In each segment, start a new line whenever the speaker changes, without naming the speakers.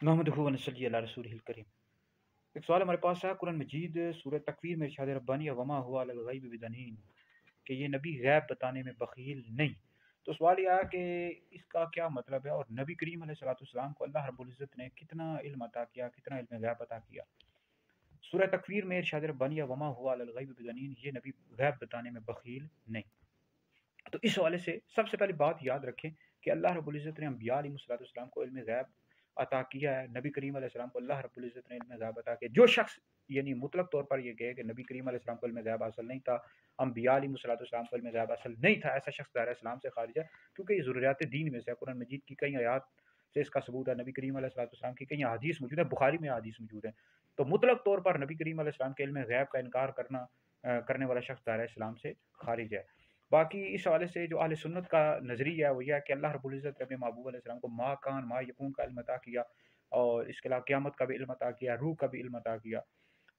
नहमदुहु व नसल्ली अला रसूलिहिल करीम। एक सवाल हमारे पास है कुरान मजीद सूरह तकवीर में इरशाद रब्बानी वमा हुवा अलल गैबि बिदनीन कि ये नबी गैब बताने में बखील नहीं। तो सवाल यह है कि इसका क्या मतलब है और नबी करीम अलैहिस्सलाम को अल्लाह रब्बुल इज़्ज़त ने कितना इल्म अता किया, कितना इल्म गैब अता किया। सूरह तकवीर में इरशाद रब्बानी वमा हुवा अलल गैबि बिदनीन, ये नबी गैब बताने में बखील नहीं। तो इस हवाले से सबसे पहली बात याद रखें कि अल्लाह रब्बुल इज़्ज़त ने अंबिया अलैहिस्सलाम को इल्म गैब अता किया है। नबी करीम अलैहिस्सलाम को अल्लाह रब्बुल इज़्ज़त ने इल्म गैब अता किया। जो शख्स यानी मुतलक तौर पर ये कहे कि नबी करीम अलैहिस्सलाम को इल्म गैब हासिल नहीं था, अंबिया अलैहिस्सलाम को इल्म गैब हासिल नहीं था, ऐसा शख्स दायरा इस्लाम से खारिज है, क्योंकि ये ज़रूरियात दीन में से है। कुरान मजीद की कई आयात से इसका सबूत है। नबी करीम अलैहिस्सलाम की कई अहादीस मौजूद है, बुखारी में अहादीस मौजूद है। तो मुतलक तौर पर नबी करीम अलैहिस्सलाम के इल्म गैब का इनकार करने वाला शख्स दायरा इस्लाम से खारिज है। बाकी इस हवाले से जो अहले सुन्नत का नज़रिया है वो यह है कि अल्लाह रब्बुल इज़्ज़त ने अपने महबूब अलैहिस्सलाम को मा कान मा यकून का इल्म अता किया, और इसके अलावा क़यामत का भी इल्म अता किया, रूह का भी इल्म अता किया,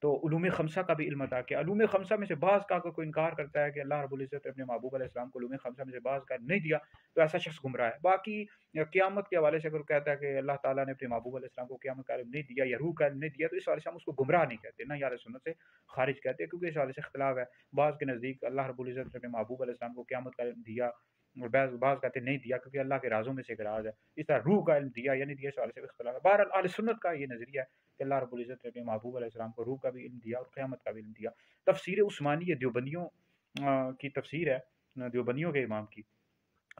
तो उलूम खमसा का भी इल्म अता किया। उलूम खमसा में से बाज़ का अगर कोई इनकार करता है कि अल्लाह रब्बुल इज़्ज़त ने अपने महबूब अलैहिस्सलाम को उलूम खमसा में से बाज़ का नहीं दिया, तो ऐसा शख्स गुमराह है। बाकी क़यामत के हवाले से अगर कहता है कि अल्लाह ताला ने अपने महबूब अलैहिस्सलाम को क़यामत का इल्म नहीं दिया या रूह का इल्म नहीं दिया, तो इस हवाले से हम उसको गुमराह नहीं कहते, ना अहले सुन्नत से खारिज कहते हैं, क्योंकि इस हवाले से इख्तिलाफ है। बाज़ के नज़दीक अल्लाह रब्बुल इज़्ज़त ने अपने महबूब अलैहिस्सलाम को क़यामत का इल्म दिया, और बाज़ कहते नहीं दिया क्योंकि अल्लाह के राज़ों में से एक राज़ है। इस तरह रूह का इल्म दिया या नहीं दिया, इस हवाले से इख्तिलाफ है। बहरहाल अहले सुन्नत का ये नज़रिया है कि अल्लाह रब्बुल इज़्ज़त ने अपने महबूब अलैहिस्सलाम को रूह का भी इल्म दिया और क़यामत का भी इल्म दिया। तफ़सीर उस्मानिया देवबंदियों की तफ़सीर है, देवबंदियों के इमाम की,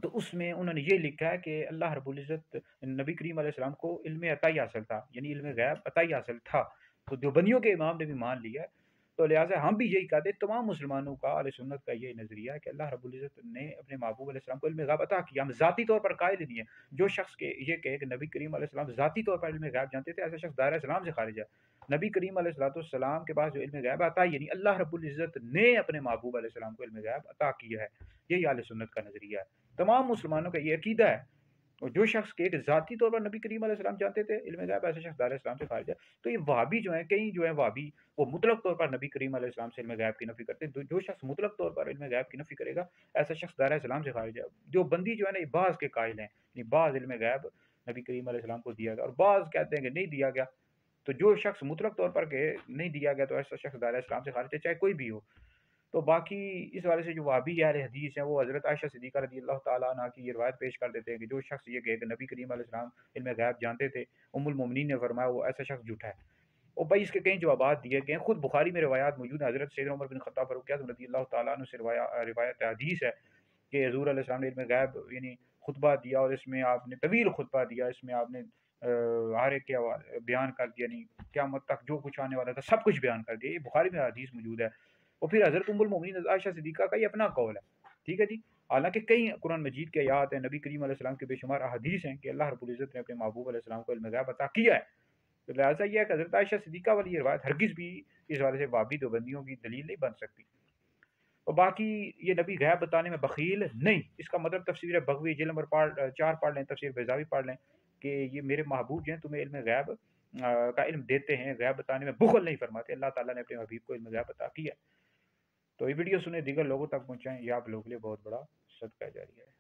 तो उसमें उन्होंने ये लिखा है कि अल्लाह रब्बुल इज़्ज़त नबी करीम अलैहिस्सलाम को इल्म अताई हासिल था, यानी इल्म गैब अताई हासिल था। तो देवबंदियों के इमाम ने भी मान लिया है। तो लिहाजा हम भी यही कहते हैं, तमाम मुसलमानों का अहले सुन्नत का यही नज़रिया है कि अल्लाह रब्बुल इज़्ज़त ने अपने महबूब अलैहिस्सलाम को इल्म गैब अता किया। हम ज़ाती तौर पर कायल नहीं है। जो शख्स के ये कहे कि नबी करीम अलैहिस्सलाम ज़ाती तौर पर इल्म गैब जानते थे, ऐसा शख्स दायरा इस्लाम से खारिज है। नबी करीम अलैहिस्सलाम के पास जो इल्म गैब अता है, यानी अल्लाह रब्बुल इज़्ज़त ने अपने महबूब अलैहिस्सलाम को इल्म गैब अता किया है। यही अहले सुन्नत का नज़रिया है। तमाम मुसलमानों का ये अकीदा है। और जो शख्स के एक ज़ाती तौर पर नबी करीम अलैहिस्सलाम जानते थे इल्म गैब, ऐसे शख्स दायरा इस्लाम से खारिज है। तो ये वहाबी जो है, कई जो है वहाबी, वो मुतलक तौर पर नबी करीम अलैहिस्सलाम से इल्म गैब की नफ़ी करते हैं। जो शख्स मुतलक तौर पर इल्म गैब की नफ़ी करेगा, ऐसा शख्स दायरा इस्लाम से खारिज है। जो बंदी जो है ना, ये बाज़ के कायल हैं, ये बाज़ इल्म गैब नबी करीम अलैहिस्सलाम को दिया गया और बाज़ कहते हैं कि नहीं दिया गया। तो जो शख्स मुतलक तौर पर कहे नहीं दिया गया, तो ऐसा शख्स दायरा इस्लाम से खारिज है, चाहे कोई भी हो। तो बाकी इस वाले से जो वहाबी अहले हदीस हैं, वो हज़रत आयशा सिद्दीक़ा रज़ियल्लाहु ताला अन्हा की ये रिवायत पेश कर देते हैं कि जो शख्स ये कहे कि नबी करीम अलैहिस्सलाम इल्म गैब जानते थे, उम्मुल मोमिनीन ने फरमाया वो ऐसा शख्स झूठा है। और भाई इसके कई जवाबात दिए गए हैं, खुद बुखारी में रिवायात मौजूद है। हज़रत सैयदना उमर बिन खत्ताब फारूक आज़म रज़ियल्लाहु ताला अन्हु से रिवायत हदीस है कि हुज़ूर अलैहिस्सलाम ने इल्म गैब यानी खुतबा दिया, और इसमें आपने तवील खुतबा दिया, इसमें आपने हर एक के बयान कर दिया, यानी क़यामत तक जो कुछ आने वाला था सब कुछ बयान कर दिया। ये बुखारी में हदीस मौजूद है। और फिर हज़रत उम्मुल मोमिनीन आयशा सिद्दीक़ा का ये अपना कौल है। ठीक है जी। हालाँकि कई कुरान मजीद के आयात हैं, नबी करीम अलैहिस्सलाम के बेशुमार अहादीस हैं कि अल्लाह रब्बुल इज़्ज़त ने अपने महबूब अलैहिस्सलाम को इल्म गैब अता किया है। तो लिहाजा ये है कि हज़रत आयशा सिद्दीक़ा वाली ये रिवायत हरगिज़ भी इस हवाले से वहाबी देवबंदियों की दलील नहीं बन सकती। और बाकी ये नबी गैब बताने में बखील नहीं, इसका मतलब तफसीर बगवी जिल्द नंबर 4 पढ़ लें, तफसीर बैज़ावी पढ़ लें कि ये मेरे महबूब जो हैं तुम्हें इल्म गैब का इल्म देते हैं, गैब बताने में बुख़ल नहीं फरमाते। अल्लाह ताला ने अपने हबीब को इल्म गैब अता किया है। तो ये वीडियो सुने, दीगर लोगों तक पहुँचाएँ, ये आप लोगों के लिए बहुत बड़ा सदका जारिया है।